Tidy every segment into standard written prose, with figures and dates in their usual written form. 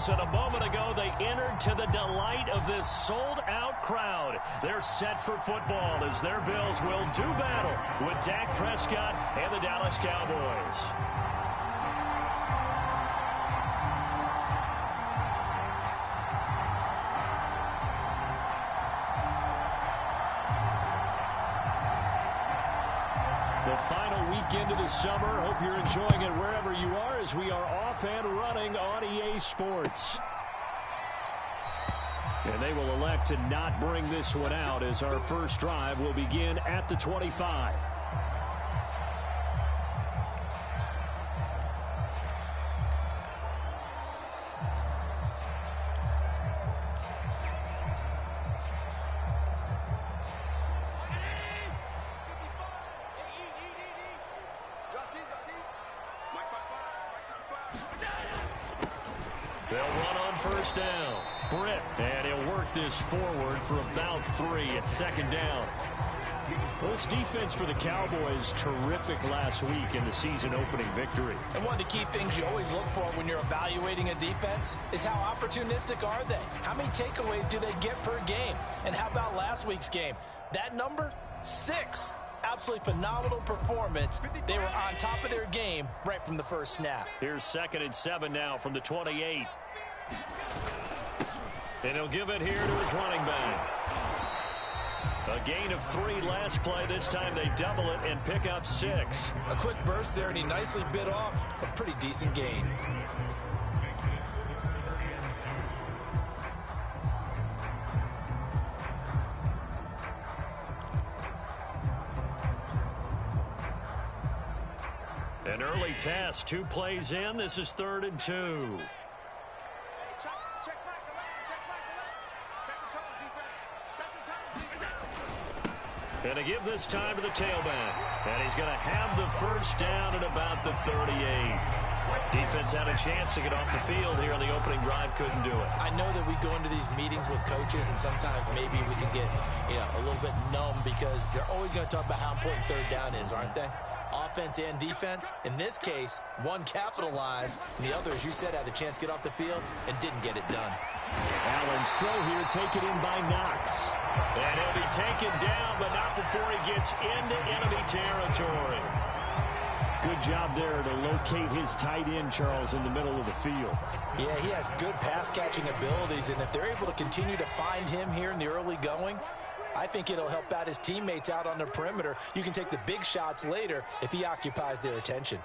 Bills, and a moment ago they entered to the delight of this sold-out crowd. They're set for football as their Bills will do battle with Dak Prescott and the Dallas Cowboys. The final weekend of the summer. Hope you're enjoying it wherever you are as we are off and running on EA Sports. And they will elect to not bring this one out as our first drive will begin at the 25. They'll run on first down. Britt, and he'll work this forward for about 3 at second down. Well, this defense for the Cowboys, terrific last week in the season-opening victory. And one of the key things you always look for when you're evaluating a defense is how opportunistic are they? How many takeaways do they get per game? And how about last week's game? That number, 6. Absolutely phenomenal performance. They were on top of their game right from the first snap. Here's 2nd and 7 now from the 28. And he'll give it here to his running back. A gain of 3 last play. This time they double it and pick up 6. A quick burst there, and he nicely bit off a pretty decent gain. An early test, 2 plays in. This is 3rd and 2. And to give this time to the tailback. And he's going to have the first down at about the 38. Defense had a chance to get off the field here on the opening drive, couldn't do it. I know that we go into these meetings with coaches, and sometimes maybe we can get a little bit numb because they're always going to talk about how important 3rd down is, aren't they? Offense and defense. In this case, one capitalized, and the other, as you said, had a chance to get off the field and didn't get it done. Allen's throw here taken in by Knox. And he'll be taken down, but not before he gets into enemy territory. Good job there to locate his tight end, Charles, in the middle of the field. Yeah, he has good pass-catching abilities, and if they're able to continue to find him here in the early going, I think it'll help out his teammates out on the perimeter. You can take the big shots later if he occupies their attention.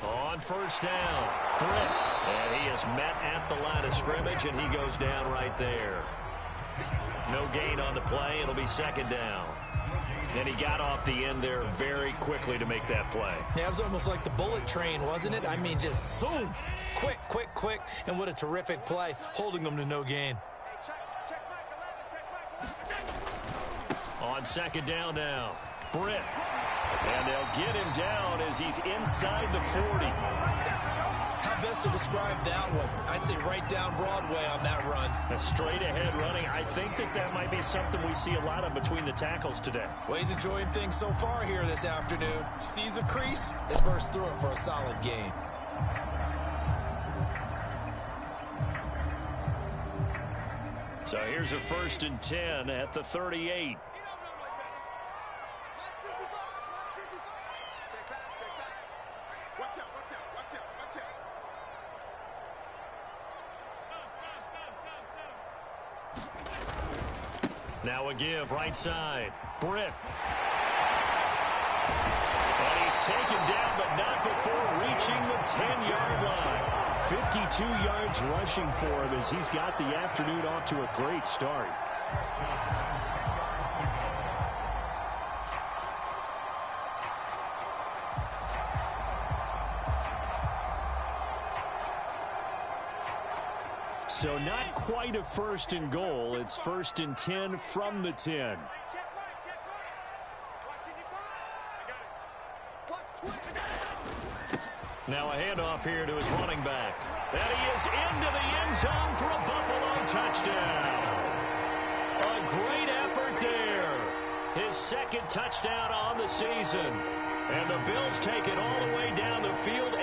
On first down, Britt. And he is met at the line of scrimmage, and he goes down right there. No gain on the play. It'll be 2nd down. And he got off the end there very quickly to make that play. Yeah, it was almost like the bullet train, wasn't it? I mean, just zoom. Quick, quick, quick. And what a terrific play, holding them to no gain. On 2nd down now, Britt. And they'll get him down as he's inside the 40. How best to describe that one? I'd say right down Broadway on that run. A straight-ahead running. I think that might be something we see a lot of between the tackles today. Well, he's enjoying things so far here this afternoon. Sees a crease and bursts through it for a solid gain. So here's a 1st and 10 at the 38. Now a give, right side. Britt. And he's taken down, but not before reaching the 10-yard line. 52 yards rushing for him as he's got the afternoon off to a great start. So not quite a 1st and goal. It's 1st and 10 from the 10. Now a handoff here to his running back. And he is into the end zone for a Buffalo touchdown. A great effort there. His 2nd touchdown on the season. And the Bills take it all the way down the field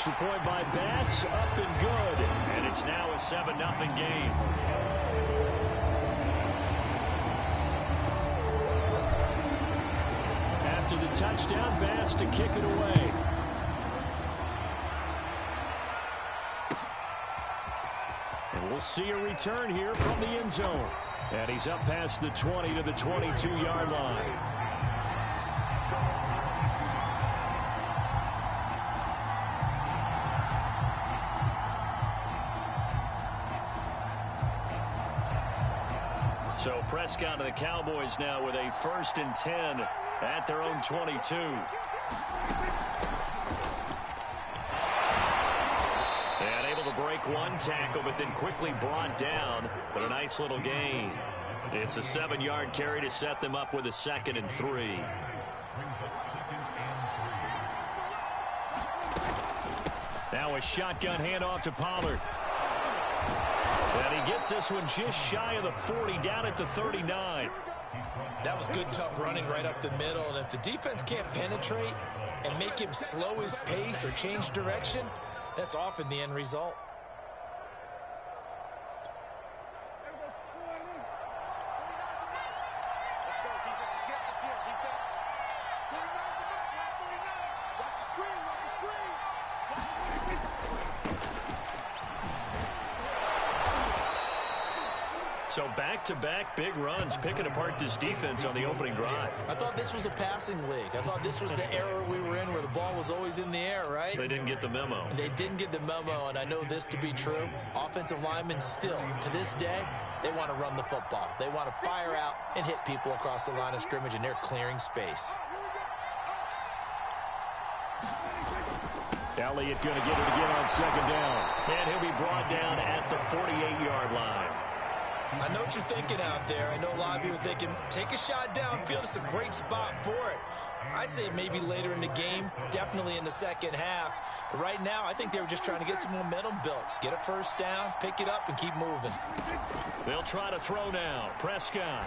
Extra point by Bass, up and good. And it's now a 7-0 game. After the touchdown, Bass to kick it away. And we'll see a return here from the end zone. And he's up past the 20 to the 22-yard line. So Prescott and the Cowboys now with a 1st and 10 at their own 22. And able to break one tackle, but then quickly brought down. But a nice little gain. It's a 7-yard carry to set them up with a 2nd and 3. Now a shotgun handoff to Pollard. And he gets this one just shy of the 40, down at the 39. That was good, tough running right up the middle. And if the defense can't penetrate and make him slow his pace or change direction, that's often the end result. Let's go, defense. Let's get the field, defense. 39 the back, right 39. Watch the screen, watch the screen. Watch the screen. So back-to-back big runs, picking apart this defense on the opening drive. I thought this was a passing league. I thought this was the era we were in where the ball was always in the air, right? They didn't get the memo. They didn't get the memo, and I know this to be true. Offensive linemen still, to this day, they want to run the football. They want to fire out and hit people across the line of scrimmage, and they're clearing space. Elliott going to get it again on 2nd down. And he'll be brought down at the 48-yard line. I know what you're thinking out there. I know a lot of you are thinking, take a shot downfield. It's a great spot for it. I'd say maybe later in the game, definitely in the second half. But right now, I think they were just trying to get some momentum built. Get a 1st down, pick it up, and keep moving. They'll try to throw now. Prescott.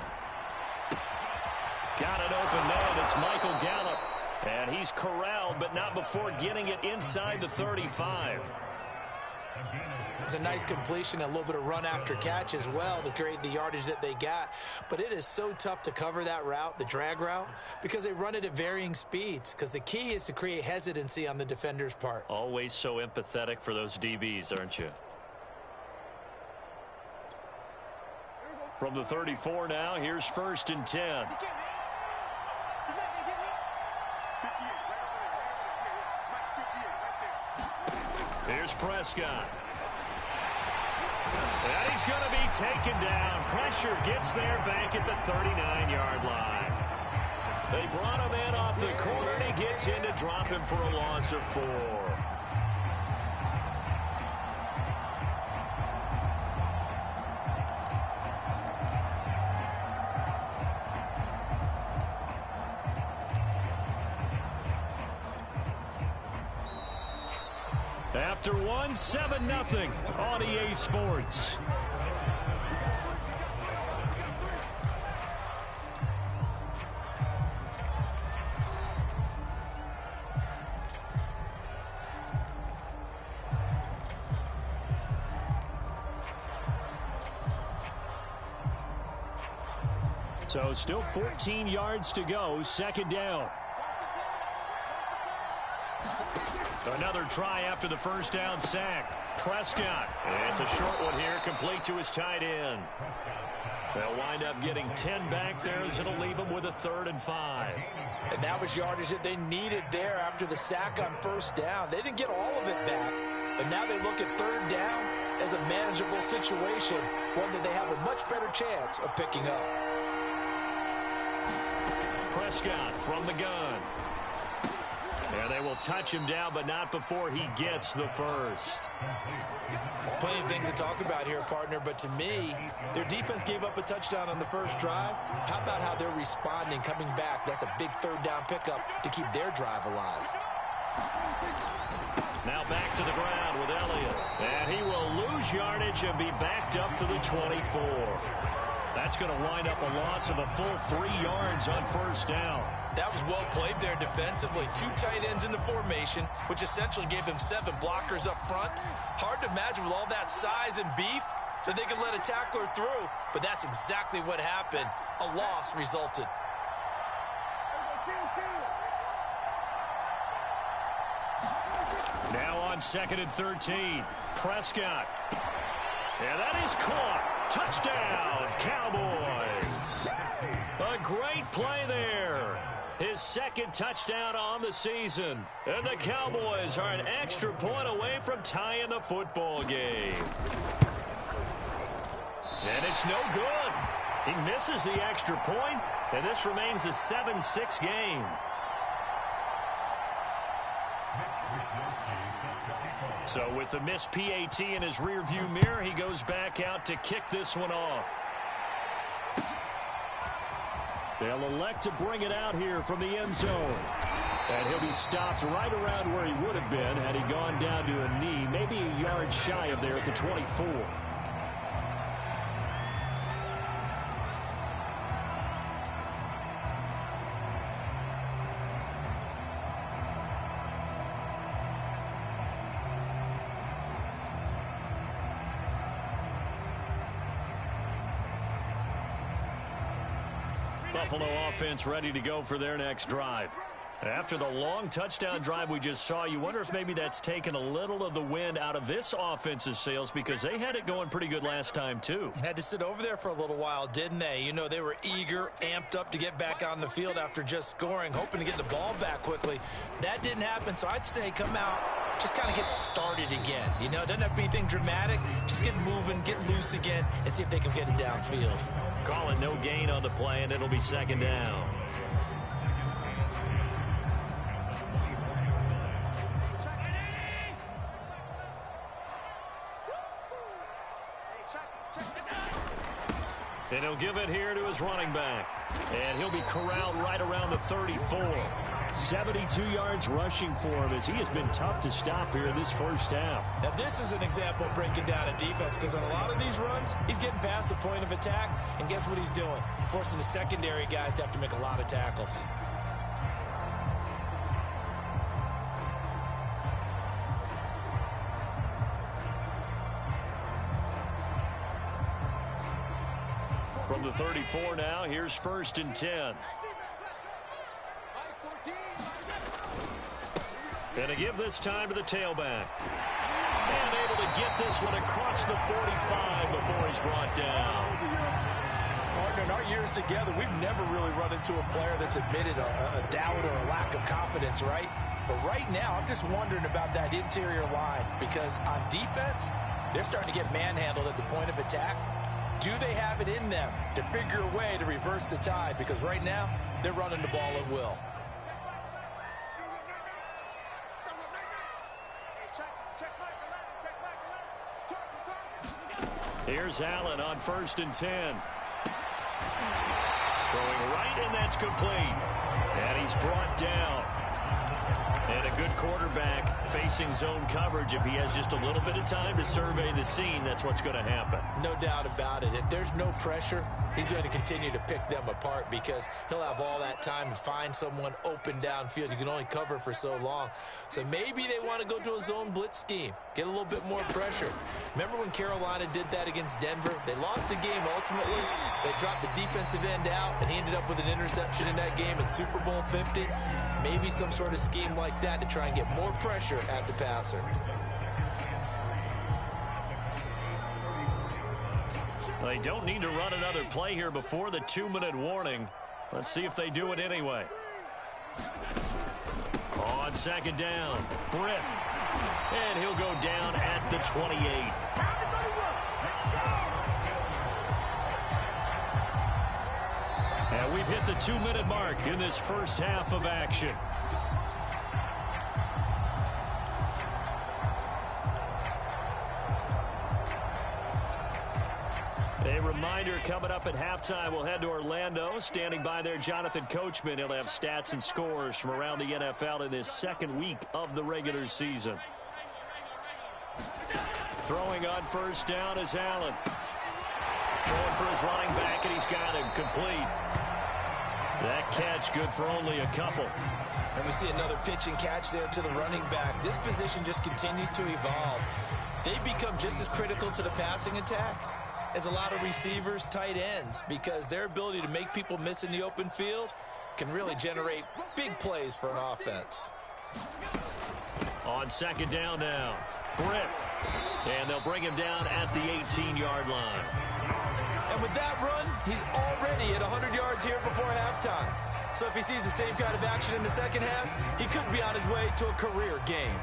Got an open man. It's Michael Gallup. And he's corralled, but not before getting it inside the 35. It's a nice completion, a little bit of run after catch as well to create the yardage that they got. But it is so tough to cover that route, the drag route, because they run it at varying speeds. Because the key is to create hesitancy on the defender's part. Always so empathetic for those DBs, aren't you? From the 34 now, here's 1st and 10. Here's Prescott. And he's going to be taken down. Pressure gets there back at the 39-yard line. They brought him in off the corner, and he gets in to drop him for a loss of 4. After 7-0 on EA Sports. So still 14 yards to go, 2nd down. Another try after the 1st down sack. Prescott. It's a short one here, complete to his tight end. They'll wind up getting 10 back there as it'll leave them with a 3rd and 5. And that was yardage that they needed there after the sack on 1st down. They didn't get all of it back, but now they look at 3rd down as a manageable situation, one that they have a much better chance of picking up. Prescott from the gun. And they will touch him down, but not before he gets the 1st. Plenty of things to talk about here, partner, but to me, their defense gave up a touchdown on the 1st drive. How about how they're responding, coming back? That's a big 3rd down pickup to keep their drive alive. Now back to the ground with Elliott. And he will lose yardage and be backed up to the 24. That's going to wind up a loss of a full 3 yards on first down. That was well played there defensively. 2 tight ends in the formation, which essentially gave them 7 blockers up front. Hard to imagine with all that size and beef that they could let a tackler through, but that's exactly what happened. A loss resulted. Now on 2nd and 13, Prescott. And that is caught. Touchdown, Cowboys. A great play there. His 2nd touchdown on the season. And the Cowboys are an extra point away from tying the football game. And it's no good. He misses the extra point, and this remains a 7-6 game. So with the missed PAT in his rearview mirror, he goes back out to kick this one off. They'll elect to bring it out here from the end zone. And he'll be stopped right around where he would have been had he gone down to a knee, maybe a yard shy of there at the 24. Buffalo offense ready to go for their next drive. After the long touchdown drive we just saw, you wonder if maybe that's taken a little of the wind out of this offense's sails, because they had it going pretty good last time too. Had to sit over there for a little while, didn't they? You know, they were eager, amped up to get back on the field after just scoring, hoping to get the ball back quickly. That didn't happen, so I'd say come out, just kind of get started again. You know, it doesn't have to be anything dramatic. Just get moving, get loose again, and see if they can get it downfield. Call it no gain on the play, and it'll be 2nd down. And he'll give it here to his running back. And he'll be corralled right around the 34. 72 yards rushing for him as he has been tough to stop here in this first half. Now this is an example of breaking down a defense, because on a lot of these runs, he's getting past the point of attack, and guess what he's doing? Forcing the secondary guys to have to make a lot of tackles. From the 34 now, here's 1st and 10. And to give this time to the tailback. And able to get this one across the 45 before he's brought down. Partner, in our years together, we've never really run into a player that's admitted a doubt or a lack of confidence, right? But right now, I'm just wondering about that interior line, because on defense, they're starting to get manhandled at the point of attack. Do they have it in them to figure a way to reverse the tide? Because right now, they're running the ball at will. Here's Allen on 1st and 10. Throwing right, and that's complete. And he's brought down. And a good quarterback facing zone coverage. If he has just a little bit of time to survey the scene, that's what's going to happen. No doubt about it. If there's no pressure, he's going to continue to pick them apart, because he'll have all that time to find someone open downfield. You can only cover for so long. So maybe they want to go to a zone blitz scheme, get a little bit more pressure. Remember when Carolina did that against Denver? They lost the game ultimately. They dropped the defensive end out, and he ended up with an interception in that game in Super Bowl 50. Maybe some sort of scheme like that to try and get more pressure at the passer. They don't need to run another play here before the 2-minute warning. Let's see if they do it anyway. On 2nd down, Britt. And he'll go down at the 28. And we've hit the 2-minute mark in this first half of action. A reminder, coming up at halftime, we'll head to Orlando. Standing by there, Jonathan Coachman. He'll have stats and scores from around the NFL in this 2nd week of the regular season. Throwing on 1st down is Allen. Throwing for his running back, and he's got him complete. That catch good for only a couple. And we see another pitch and catch there to the running back. This position just continues to evolve. They become just as critical to the passing attack as a lot of receivers, tight ends, because their ability to make people miss in the open field can really generate big plays for an offense. On second down now, Britt. And they'll bring him down at the 18-yard line. And with that run, he's already at 100 yards here before halftime. So if he sees the same kind of action in the second half, he could be on his way to a career game.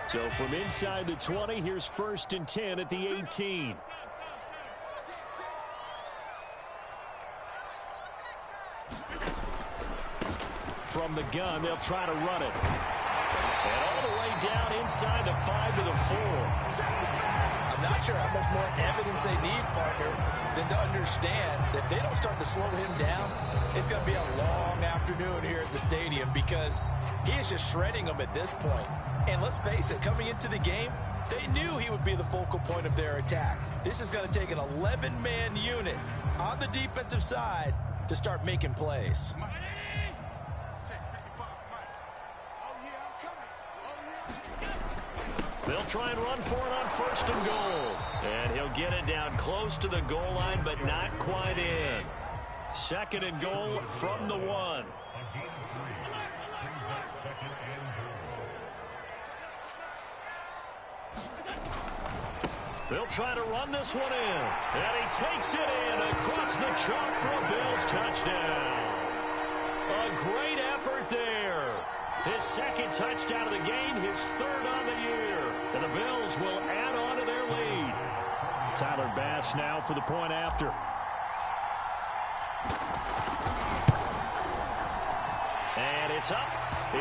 So from inside the 20, here's 1st and 10 at the 18. From the gun, they'll try to run it. And all the way down inside the 5 to the 4. I'm not sure how much more evidence they need, partner, than to understand that if they don't start to slow him down, it's going to be a long afternoon here at the stadium because he is just shredding them at this point. And let's face it, coming into the game, they knew he would be the focal point of their attack. This is going to take an 11-man unit on the defensive side to start making plays. They'll try and run for it on 1st and goal. And he'll get it down close to the goal line, but not quite in. 2nd and goal from the 1. They'll try to run this one in. And he takes it in across the chalk for a Bills touchdown. A great effort there. His 2nd touchdown of the game, his 3rd on the year. And the Bills will add on to their lead. Tyler Bass now for the point after. And it's up.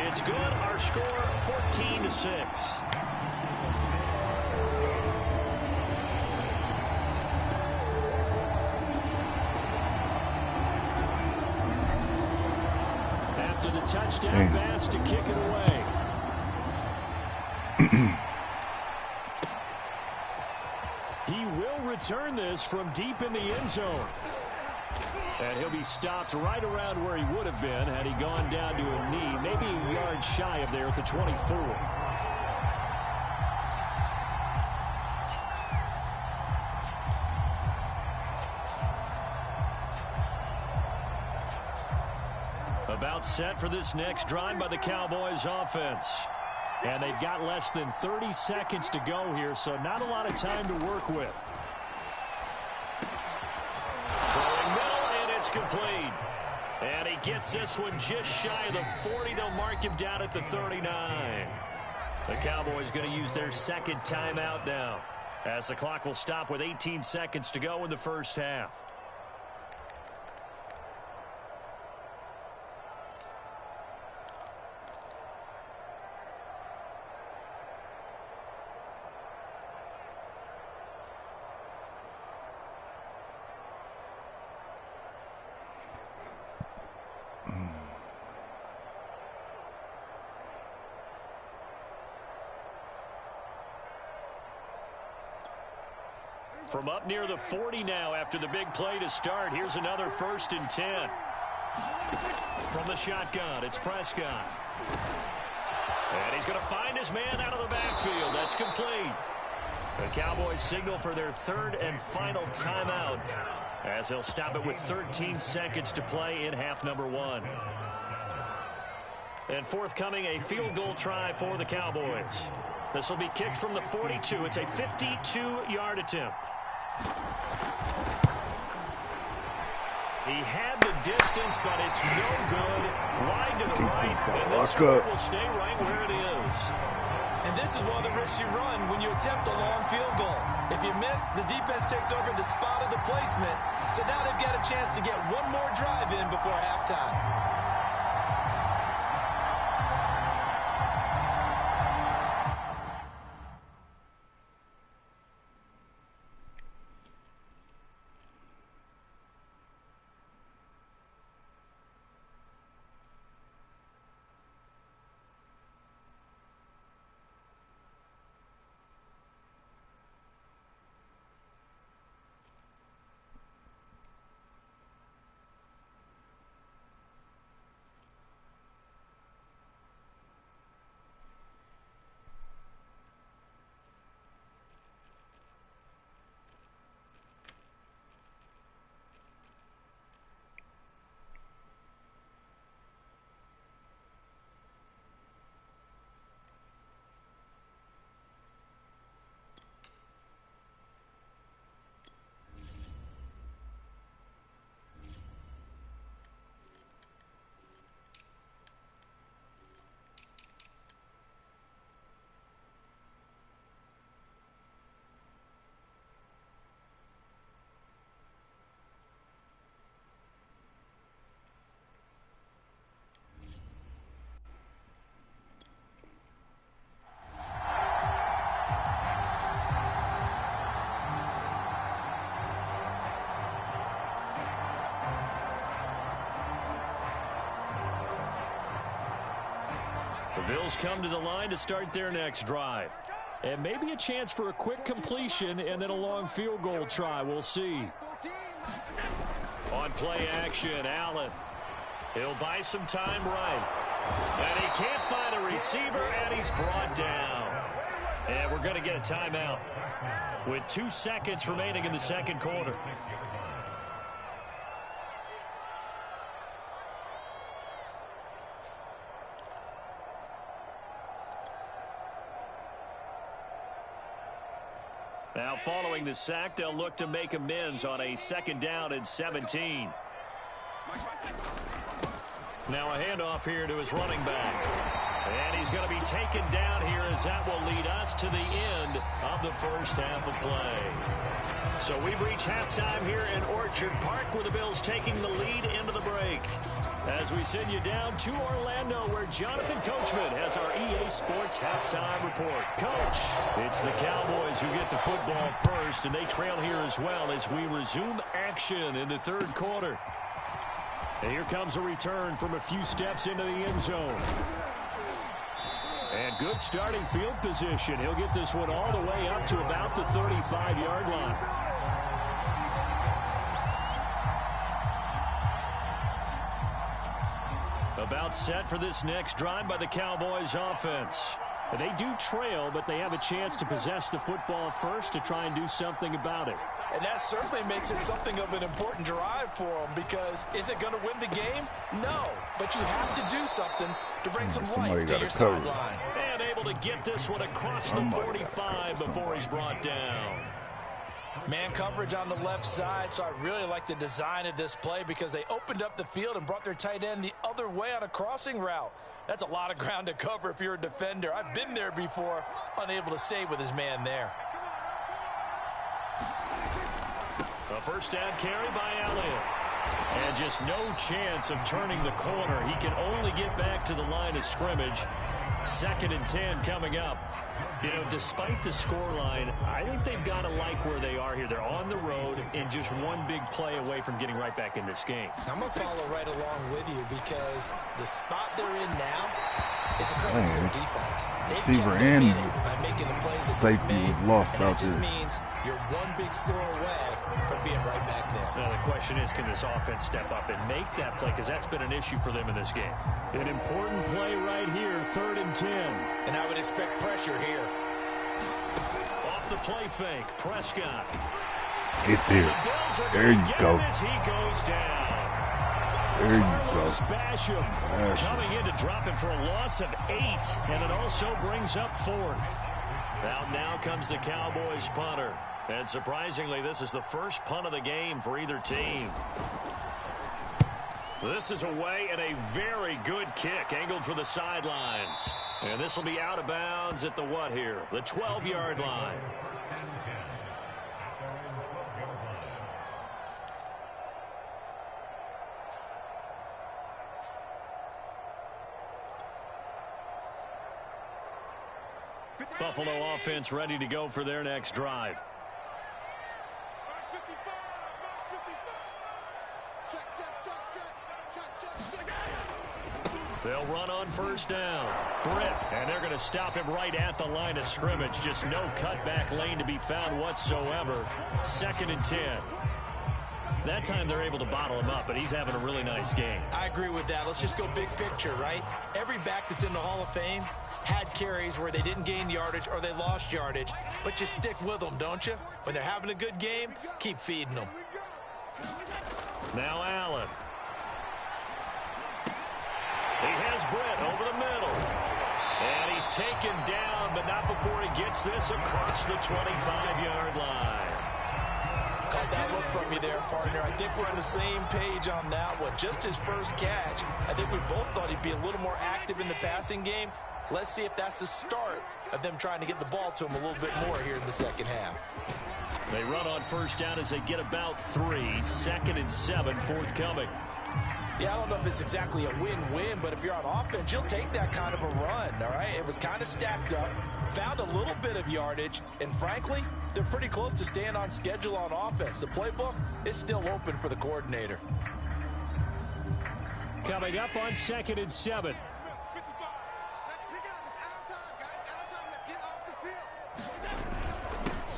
It's good. Our score 14-6. After the touchdown, Bass to kick it away. He will return this from deep in the end zone. And he'll be stopped right around where he would have been had he gone down to a knee, maybe a yard shy of there at the 24. About set for this next drive by the Cowboys offense. And they've got less than 30 seconds to go here, so not a lot of time to work with. Throwing middle, and it's complete. And he gets this one just shy of the 40. They'll mark him down at the 39. The Cowboys going to use their 2nd timeout now, as the clock will stop with 18 seconds to go in the first half. From up near the 40 now after the big play to start. Here's another 1st and 10. From the shotgun, it's Prescott. And he's going to find his man out of the backfield. That's complete. The Cowboys signal for their 3rd and final timeout, as they'll stop it with 13 seconds to play in half number 1. And forthcoming, a field goal try for the Cowboys. This will be kicked from the 42. It's a 52-yard attempt. He had the distance, but it's no good. Wide to the right, and this score will stay right where it is. And this is one of the risks you run when you attempt a long field goal. If you miss, the defense takes over the spot of the placement. So now they've got a chance to get one more drive in before halftime. The Bills come to the line to start their next drive. And maybe a chance for a quick completion and then a long field goal try. We'll see. On play action, Allen. He'll buy some time right. And he can't find a receiver, and he's brought down. And we're going to get a timeout with 2 seconds remaining in the second quarter. Now, following the sack, they'll look to make amends on a 2nd down and 17. Now a handoff here to his running back. And he's going to be taken down here as that will lead us to the end of the first half of play. So we've reached halftime here in Orchard Park with the Bills taking the lead into the break. As we send you down to Orlando where Jonathan Coachman has our EA Sports halftime report. Coach, it's the Cowboys who get the football first, and they trail here as well as we resume action in the third quarter. And here comes a return from a few steps into the end zone. And good starting field position. He'll get this one all the way up to about the 35-yard line. About set for this next drive by the Cowboys offense. And they do trail, but they have a chance to possess the football first to try and do something about it. And that certainly makes it something of an important drive for them, because is it going to win the game? No, but you have to do something to bring some life to your sideline. And able to get this one across the 45 before he's brought down. Man coverage on the left side, so I really like the design of this play because they opened up the field and brought their tight end the other way on a crossing route. That's a lot of ground to cover if you're a defender. I've been there before, unable to stay with his man there. A first down carry by Allen. And just no chance of turning the corner. He can only get back to the line of scrimmage. 2nd and 10 coming up. You know, despite the scoreline, I think they've got to like where they are here. They're on the road and just one big play away from getting right back in this game. I'm going to follow right along with you because the spot they're in now is a credit to their defense. Receiver and by making the plays safety was lost out there. That just means you're one big score away from being right back there. Now the question is, can this offense step up and make that play? Because that's been an issue for them in this game. An important play right here, 3rd and 10. And I would expect pressure here. Off the play fake, Prescott. Get there. There you go. As he goes down. There you go. Basham coming in to drop him for a loss of 8, and it also brings up 4th. Now comes the Cowboys punter. And surprisingly, this is the first punt of the game for either team. This is away and a very good kick angled for the sidelines. And this will be out of bounds at the what here? The 12-yard line. Buffalo offense ready to go for their next drive. They'll run on first down. Britt, and they're going to stop him right at the line of scrimmage. Just no cutback lane to be found whatsoever. 2nd and 10. That time they're able to bottle him up, but he's having a really nice game. I agree with that. Let's just go big picture, right? Every back that's in the Hall of Fame had carries where they didn't gain yardage or they lost yardage, but you stick with them, don't you? When they're having a good game, keep feeding them. Now Allen. He has Britt over the middle. And he's taken down, but not before he gets this across the 25-yard line. Caught that look from you there, partner. I think we're on the same page on that one. Just his first catch. I think we both thought he'd be a little more active in the passing game. Let's see if that's the start of them trying to get the ball to him a little bit more here in the second half. They run on first down as they get about 3. 2nd and 7, forthcoming. Yeah, I don't know if it's exactly a win-win, but if you're on offense, you'll take that kind of a run, all right? It was kind of stacked up, found a little bit of yardage, and frankly, they're pretty close to staying on schedule on offense. The playbook is still open for the coordinator. Coming up on 2nd and 7.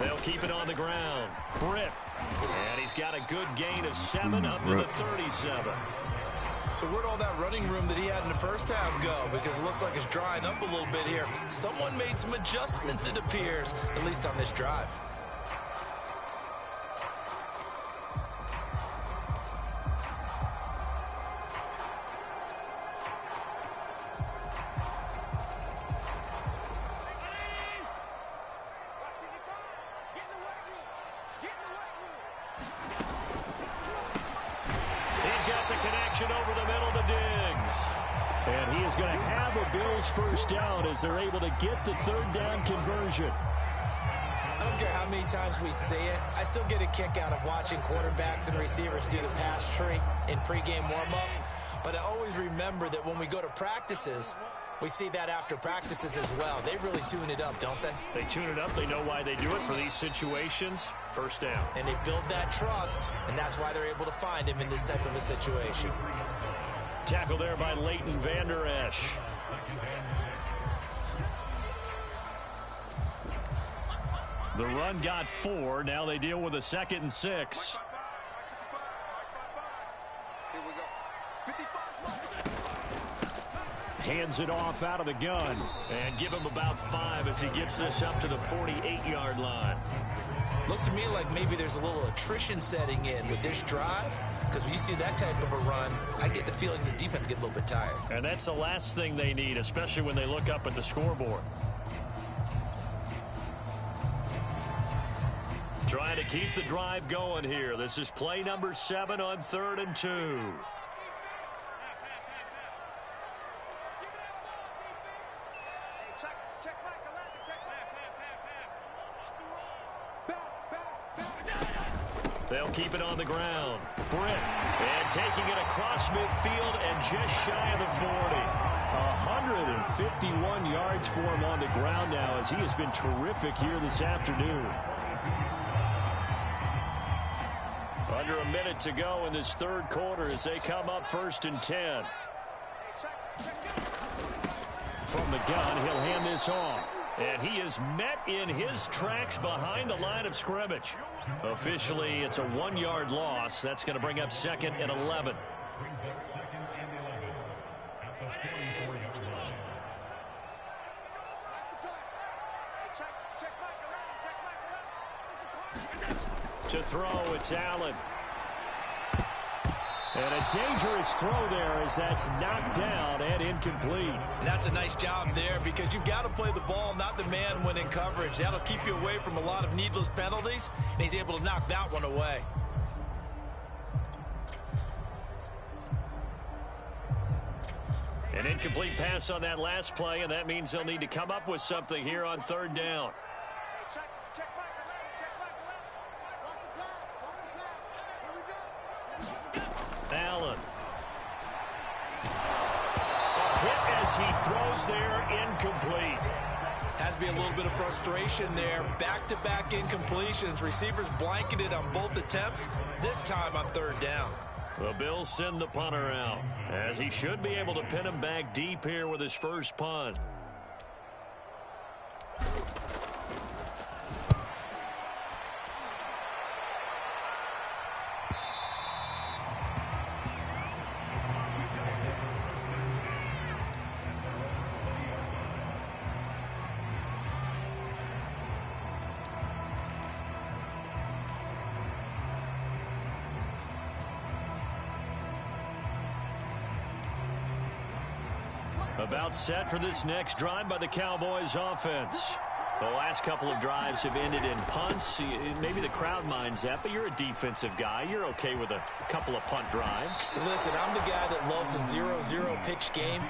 They'll keep it on the ground. Britt. And he's got a good gain of 7 up to the 37. So where'd all that running room that he had in the first half go? Because it looks like it's drying up a little bit here. Someone made some adjustments, it appears, at least on this drive. Over the middle to Diggs. And he is going to have a Bills first down as they're able to get the third down conversion. I don't care how many times we say it, I still get a kick out of watching quarterbacks and receivers do the pass tree in pregame warm-up. But I always remember that when we go to practices, we see that after practices as well. They really tune it up, don't they? They tune it up. They know why they do it for these situations. First down. And they build that trust, and that's why they're able to find him in this type of a situation. Tackle there by Leighton Vander Esch. The run got 4. Now they deal with a 2nd and 6. Hands it off out of the gun. And give him about 5 as he gets this up to the 48-yard line. Looks to me like maybe there's a little attrition setting in with this drive. Because when you see that type of a run, I get the feeling the defense get a little bit tired. And that's the last thing they need, especially when they look up at the scoreboard. Trying to keep the drive going here. This is play number 7 on 3rd and 2. They'll keep it on the ground. Britt. And taking it across midfield and just shy of the 40. 151 yards for him on the ground now as he has been terrific here this afternoon. Under a minute to go in this third quarter as they come up 1st and 10. From the gun, he'll hand this off. And he is met in his tracks behind the line of scrimmage. Officially, it's a 1-yard loss. That's going to bring up 2nd and 11. To throw, it's Allen. And a dangerous throw there as that's knocked down and incomplete. And that's a nice job there because you've got to play the ball, not the man when in coverage. That'll keep you away from a lot of needless penalties, and he's able to knock that one away. An incomplete pass on that last play, and that means they'll need to come up with something here on 3rd down. Allen. A hit as he throws there, incomplete. Has to be a little bit of frustration there. Back-to-back incompletions. Receivers blanketed on both attempts, this time on 3rd down. The Bills send the punter out, as he should be able to pin him back deep here with his first punt. About set for this next drive by the Cowboys offense. The last couple of drives have ended in punts. Maybe the crowd minds that, but you're a defensive guy. You're okay with a couple of punt drives. Listen, I'm the guy that loves a 0-0 pitch game.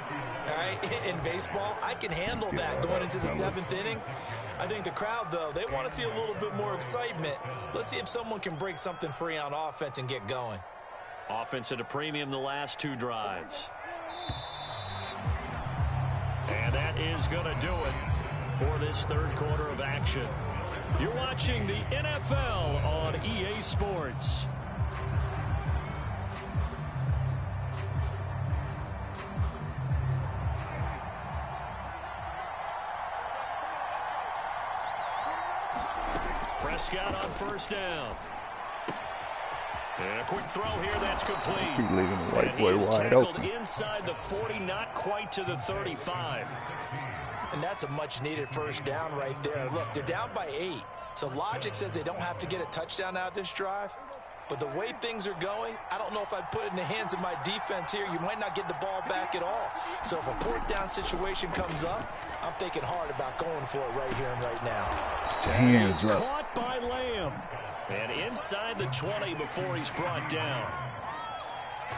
All right, in baseball, I can handle that going into the 7th inning. I think the crowd, though, they want to see a little bit more excitement. Let's see if someone can break something free on offense and get going. Offense at a premium the last 2 drives. And that is going to do it for this third quarter of action. You're watching the NFL on EA Sports. Prescott on first down. And a quick throw here, that's complete. Keep leaving the right and he way is wide tackled open. inside the 40, not quite to the 35. And that's a much-needed first down right there. Look, they're down by 8. So logic says they don't have to get a touchdown out of this drive. But the way things are going, I don't know if I'd put it in the hands of my defense here. You might not get the ball back at all. So if a fourth down situation comes up, I'm thinking hard about going for it right here and right now. Get your hands up. Caught by Lamb. And inside the 20 before he's brought down.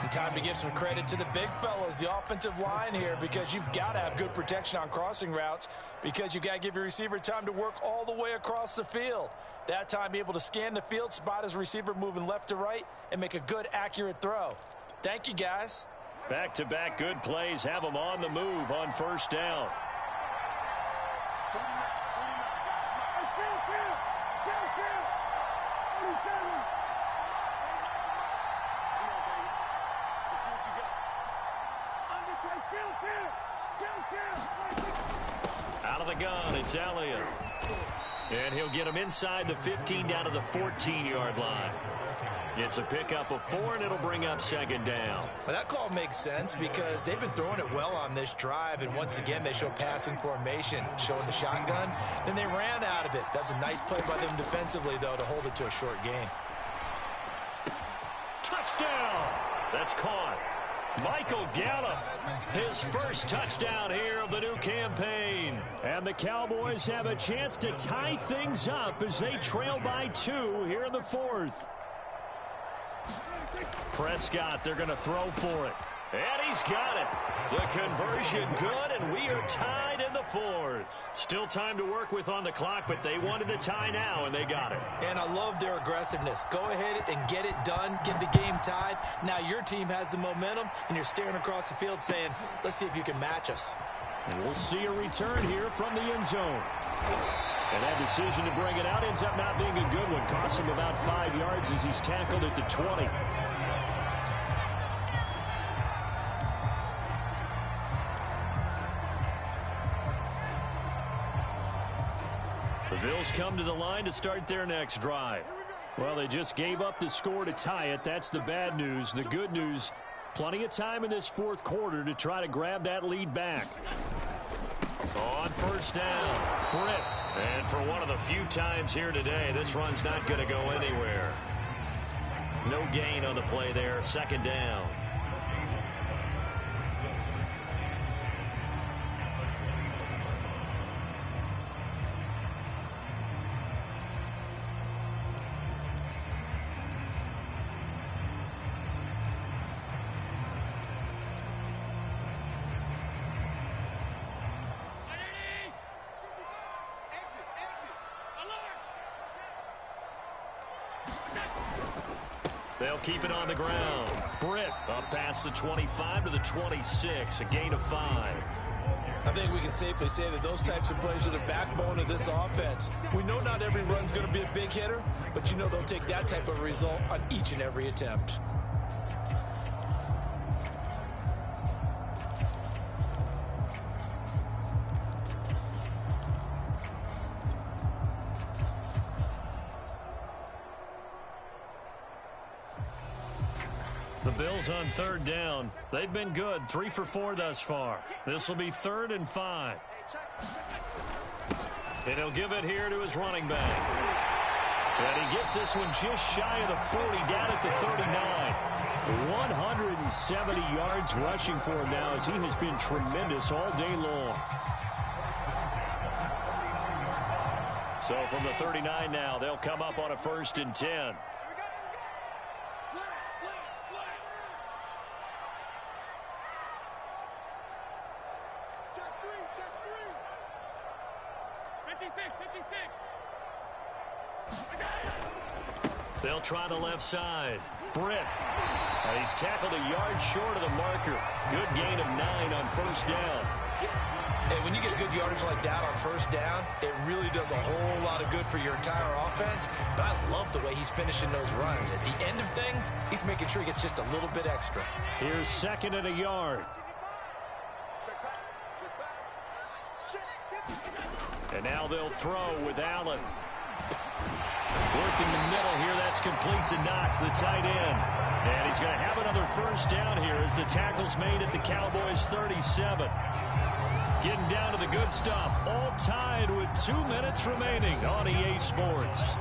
And time to give some credit to the big fellas, the offensive line here, because you've got to have good protection on crossing routes, because you've got to give your receiver time to work all the way across the field. That time, be able to scan the field, spot his receiver moving left to right, and make a good, accurate throw. Thank you, guys. Back-to-back good plays have them on the move on first down. Out of the gun, it's Elliott. And he'll get him inside the 15 down to the 14-yard line. It's a pickup of 4, and it'll bring up second down. Well, that call makes sense because they've been throwing it well on this drive, and once again, they show passing formation, showing the shotgun. Then they ran out of it. That's a nice play by them defensively, though, to hold it to a short gain. Touchdown! That's caught. Michael Gallup, his first touchdown here of the new campaign. And the Cowboys have a chance to tie things up as they trail by 2 here in the 4th. Prescott, they're going to throw for it. And he's got it. The conversion good, and we are tied in the 4th. Still time to work with on the clock, but they wanted to tie now, and they got it. And I love their aggressiveness. Go ahead and get it done. Get the game tied. Now your team has the momentum, and you're staring across the field saying, let's see if you can match us. And we'll see a return here from the end zone. And that decision to bring it out ends up not being a good one. Costs him about 5 yards as he's tackled at the 20. The Bills come to the line to start their next drive. Well, they just gave up the score to tie it. That's the bad news. The good news, plenty of time in this 4th quarter to try to grab that lead back. On first down, Britt. And for one of the few times here today, this run's not going to go anywhere. No gain on the play there. Second down. They'll keep it on the ground. Britt up past the 25 to the 26, a gain of 5. I think we can safely say that those types of plays are the backbone of this offense. We know not every run's going to be a big hitter, but you know they'll take that type of result on each and every attempt. The Bills on third down. They've been good, 3 for 4 thus far. This will be 3rd and 5. And he'll give it here to his running back. And he gets this one just shy of the 40, down at the 39. 170 yards rushing for him now as he has been tremendous all day long. So from the 39 now, they'll come up on a 1st and 10. They'll try the left side. Britt. He's tackled a yard short of the marker. Good gain of 9 on first down. Hey, when you get good yardage like that on first down, it really does a whole lot of good for your entire offense. But I love the way he's finishing those runs. At the end of things, he's making sure he gets just a little bit extra. Here's 2nd and a yard. And now they'll throw with Allen. working the middle here. That's complete to Knox, the tight end. And he's going to have another first down here as the tackle's made at the Cowboys' 37. Getting down to the good stuff. All tied with 2 minutes remaining on EA Sports.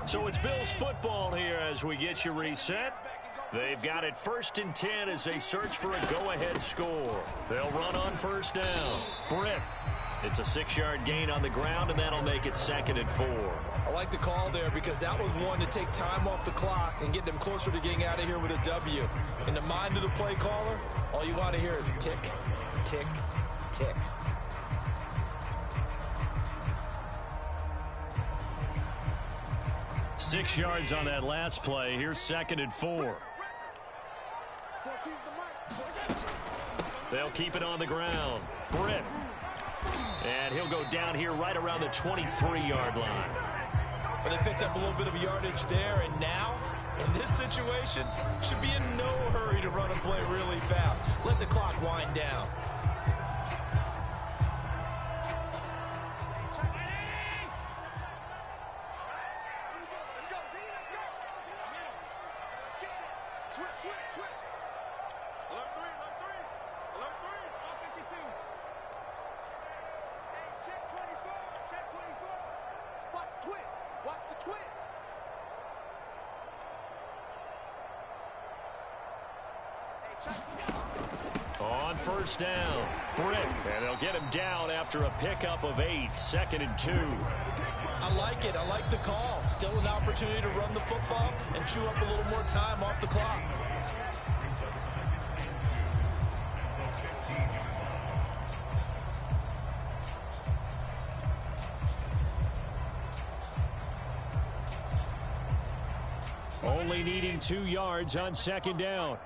So it's Bills football here as we get you reset. They've got it 1st and 10 as they search for a go-ahead score. They'll run on first down. Britt. It's a 6-yard gain on the ground, and that'll make it 2nd and 4. I like the call there because that was one to take time off the clock and get them closer to getting out of here with a W. In the mind of the play caller, all you want to hear is tick, tick, tick. Six yards on that last play. Here's 2nd and 4. They'll keep it on the ground. Britt. And he'll go down here right around the 23-yard line. But they picked up a little bit of yardage there, and now, in this situation, should be in no hurry to run a play really fast. Let the clock wind down. On first down, Britt, and they'll get him down after a pickup of 8, 2nd and 2. I like it. I like the call. Still an opportunity to run the football and chew up a little more time off the clock. Only needing 2 yards on 2nd down.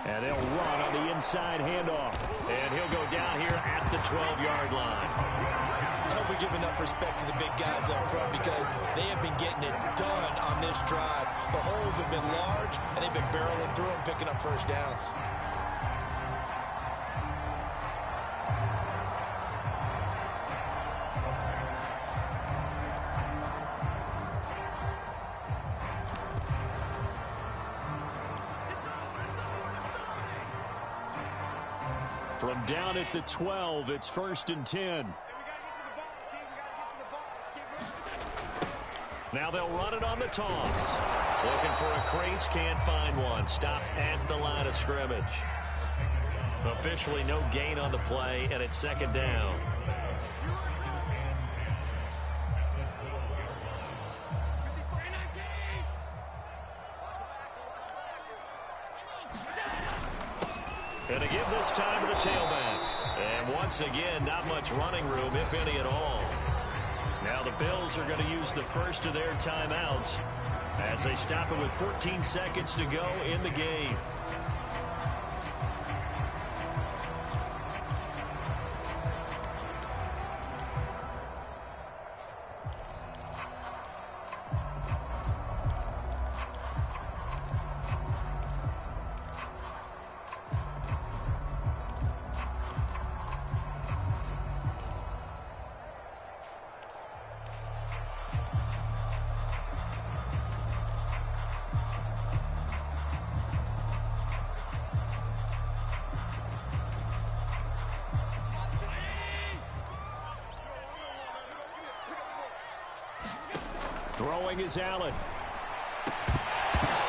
And they'll run on the inside handoff. And he'll go down here at the 12-yard line. I hope we give enough respect to the big guys up front because they have been getting it done on this drive. The holes have been large, and they've been barreling through and picking up first downs. From down at the 12, it's 1st and 10. Now they'll run it on the toss. Looking for a crease, can't find one. Stopped at the line of scrimmage. Officially no gain on the play, and it's 2nd down. And to give this time to the tailback. And once again, not much running room, if any at all. Now the Bills are going to use the first of their timeouts as they stop it with 14 seconds to go in the game. Throwing is Allen.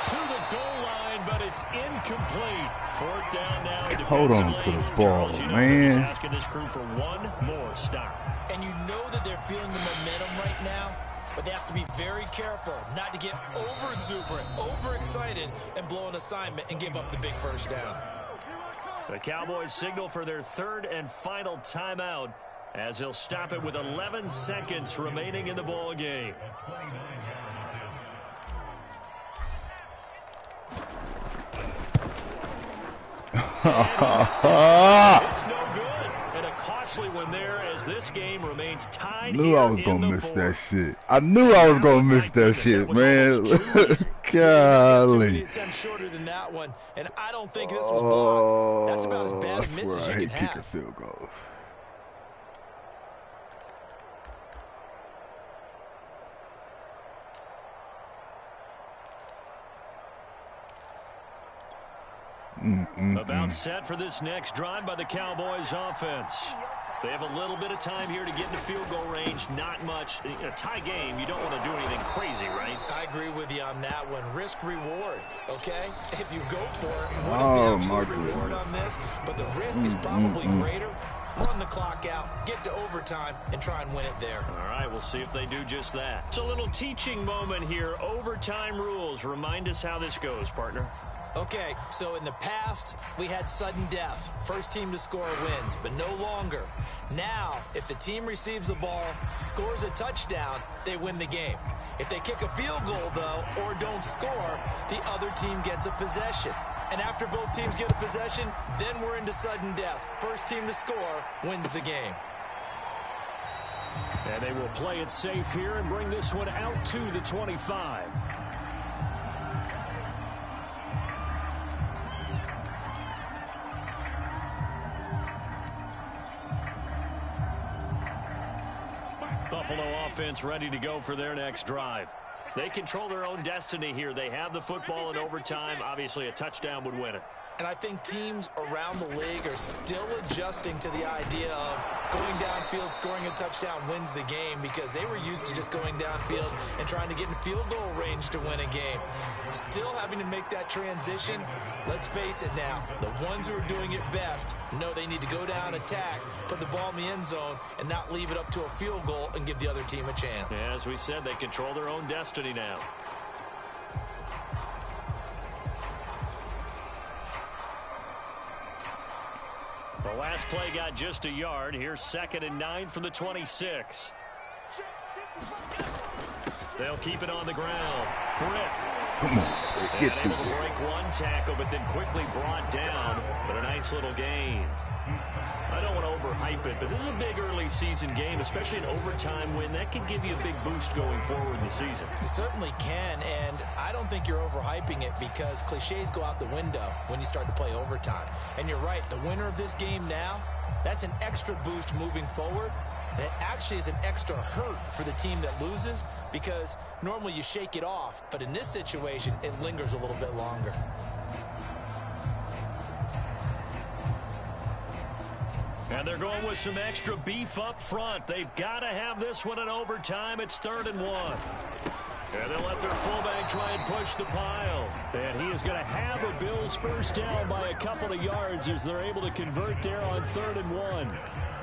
To the goal line, but it's incomplete. 4th down now. Hold on to the ball, Charles, man. Asking this crew for one more stop. And you know that they're feeling the momentum right now, but they have to be very careful not to get over-exuberant, over-excited, and blow an assignment and give up the big first down. The Cowboys signal for their 3rd and final timeout as he'll stop it with 11 seconds remaining in the ball game. It's no good. And a costly one there as this game remains tied. Knew I was gonna miss that shit. I knew I was gonna miss that shit, man. Golly. Shorter than that one, and I don't think this was blocked. That's about as bad a miss as you can have. Kicking field goals. About set for this next drive by the Cowboys offense. They have a little bit of time here to get into field goal range. Not much. In a tie game, you don't want to do anything crazy, right? I agree with you on that one. Risk reward, okay? If you go for it, what is the absolute reward on this? But the risk is probably greater. Run the clock out, get to overtime, and try and win it there. All right, we'll see if they do just that. It's a little teaching moment here. Overtime rules. Remind us how this goes, partner. Okay, so in the past, we had sudden death. First team to score wins, but no longer. Now, if the team receives the ball, scores a touchdown, they win the game. If they kick a field goal, though, or don't score, the other team gets a possession. And after both teams get a possession, then we're into sudden death. First team to score wins the game. And they will play it safe here and bring this one out to the 25. Buffalo offense ready to go for their next drive. They control their own destiny here. They have the football in overtime. Obviously, a touchdown would win it. And I think teams around the league are still adjusting to the idea of going downfield, scoring a touchdown wins the game, because they were used to just going downfield and trying to get in field goal range to win a game. Still having to make that transition. Let's face it now, the ones who are doing it best know they need to go down, attack, put the ball in the end zone, and not leave it up to a field goal and give the other team a chance. Yeah, as we said, they control their own destiny now. The last play got just a yard. Here's 2nd and 9 from the 26. They'll keep it on the ground. Britt. Come on, get able to break one tackle, but then quickly brought down. But a nice little gain. I don't want to overhype it, but this is a big early season game, especially an overtime win. That can give you a big boost going forward in the season. It certainly can, and I don't think you're overhyping it, because cliches go out the window when you start to play overtime. And you're right, the winner of this game now, that's an extra boost moving forward. And it actually is an extra hurt for the team that loses, because normally you shake it off. But in this situation, it lingers a little bit longer. And they're going with some extra beef up front. They've got to have this one in overtime. It's 3rd and 1. And they'll let their fullback try and push the pile. And he is going to have a Bills first down by a couple of yards as they're able to convert there on 3rd and 1.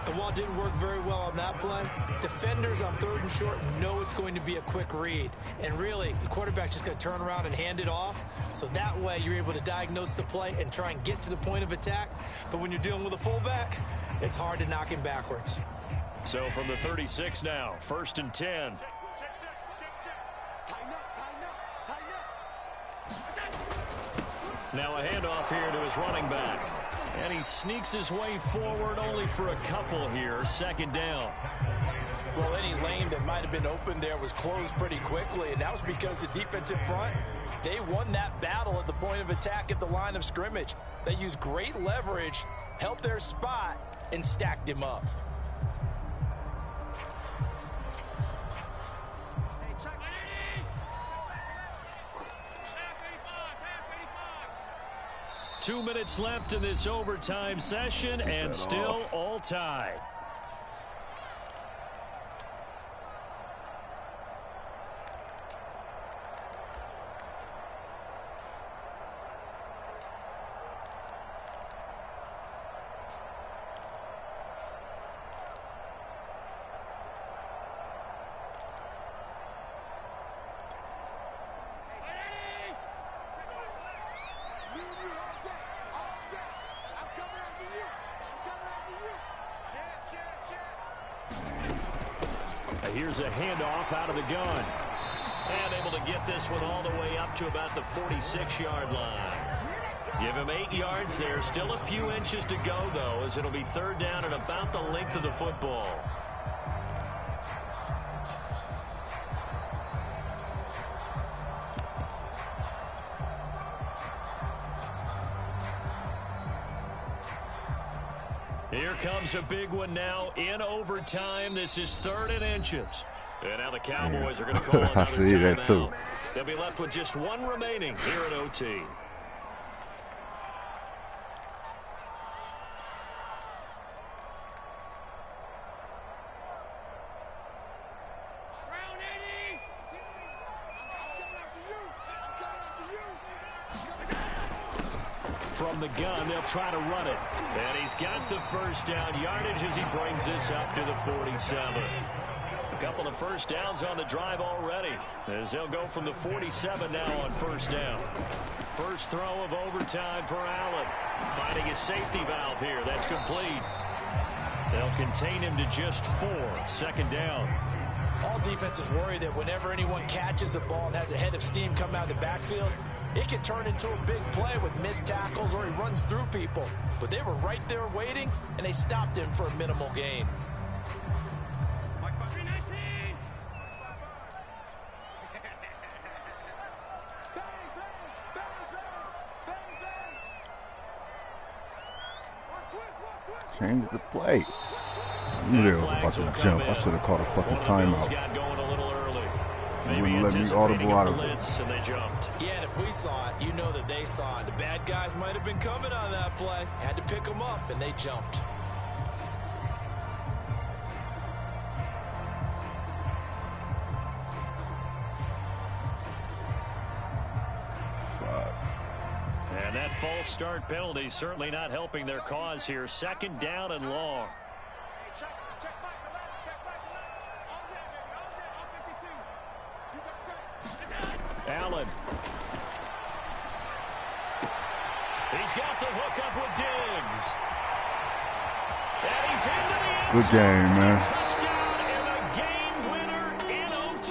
And while it didn't work very well on that play, defenders on 3rd and short know it's going to be a quick read. And really, the quarterback's just going to turn around and hand it off. So that way, you're able to diagnose the play and try and get to the point of attack. But when you're dealing with a fullback, it's hard to knock him backwards. So from the 36 now, 1st and 10. Now a handoff here to his running back. And he sneaks his way forward only for a couple here. 2nd down. Well, any lane that might have been open there was closed pretty quickly, and that was because the defensive front, they won that battle at the point of attack at the line of scrimmage. They used great leverage, helped their spot, and stacked him up. Two minutes left in this overtime session, and still all tied. Here's a handoff out of the gun. And able to get this one all the way up to about the 46-yard line. Give him 8 yards there. Still a few inches to go, though, as it'll be 3rd down and about the length of the football. Here comes a big one now in overtime. This is 3rd and inches. And now the Cowboys are going to call another I see that too. They'll be left with just 1 remaining here at OT. From the gun, they'll try to run it. And he's got the 1st down yardage as he brings this up to the 47. A couple of 1st downs on the drive already, as they'll go from the 47 now on 1st down. First throw of overtime for Allen. Finding his safety valve here. That's complete. They'll contain him to just 4. 2nd down. All defenses worry that whenever anyone catches the ball and has a head of steam come out of the backfield, it can turn into a big play with missed tackles or he runs through people. But they were right there waiting, and they stopped him for a minimal gain. Change the play. I knew they was about to jump. I should have called a fucking timeout. They wouldn't let me audible out of it. And they jumped. Yeah, and if we saw it, you know that they saw it. The bad guys might have been coming on that play. Had to pick them up, and they jumped. And that false start penalty certainly not helping their cause here. 2nd down and long. Allen. He's got the hook up with Diggs. And he's into the end zone. Good game, man. Touchdown and a game winner in OT.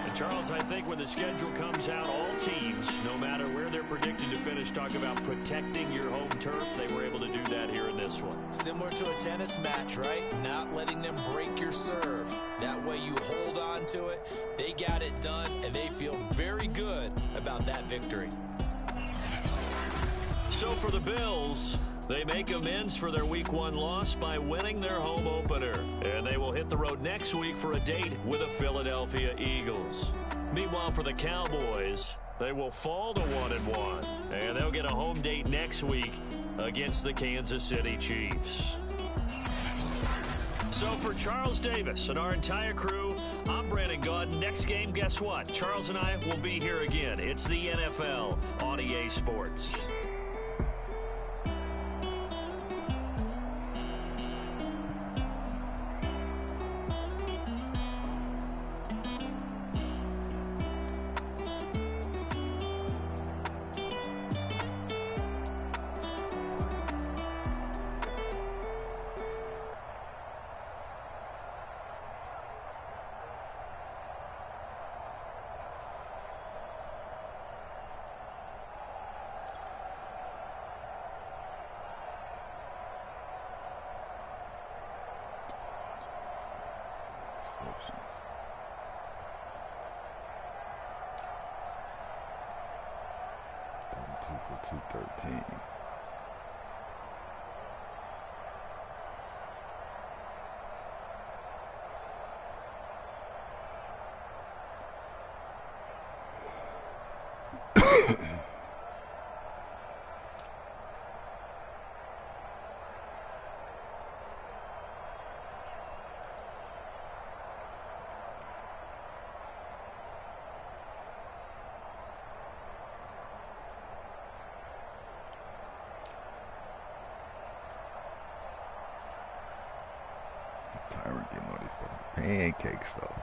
And Charles, I think when the schedule comes out, all teams, no matter where they're predicted to finish, talk about protecting your home turf. They were able to do that here in this one. Similar to a tennis match, right? Not letting them break your serve. That way you hold on to it. They got it done, and they feel very good about that victory. So for the Bills, they make amends for their Week 1 loss by winning their home opener. And they will hit the road next week for a date with the Philadelphia Eagles. Meanwhile, for the Cowboys, they will fall to 1-1. And they'll get a home date next week against the Kansas City Chiefs. So for Charles Davis and our entire crew, I'm Brandon Gaudin. Next game, guess what? Charles and I will be here again. It's the NFL on EA Sports. Receptions. 32 for 213. Tyrant getting all these fucking pancakes though.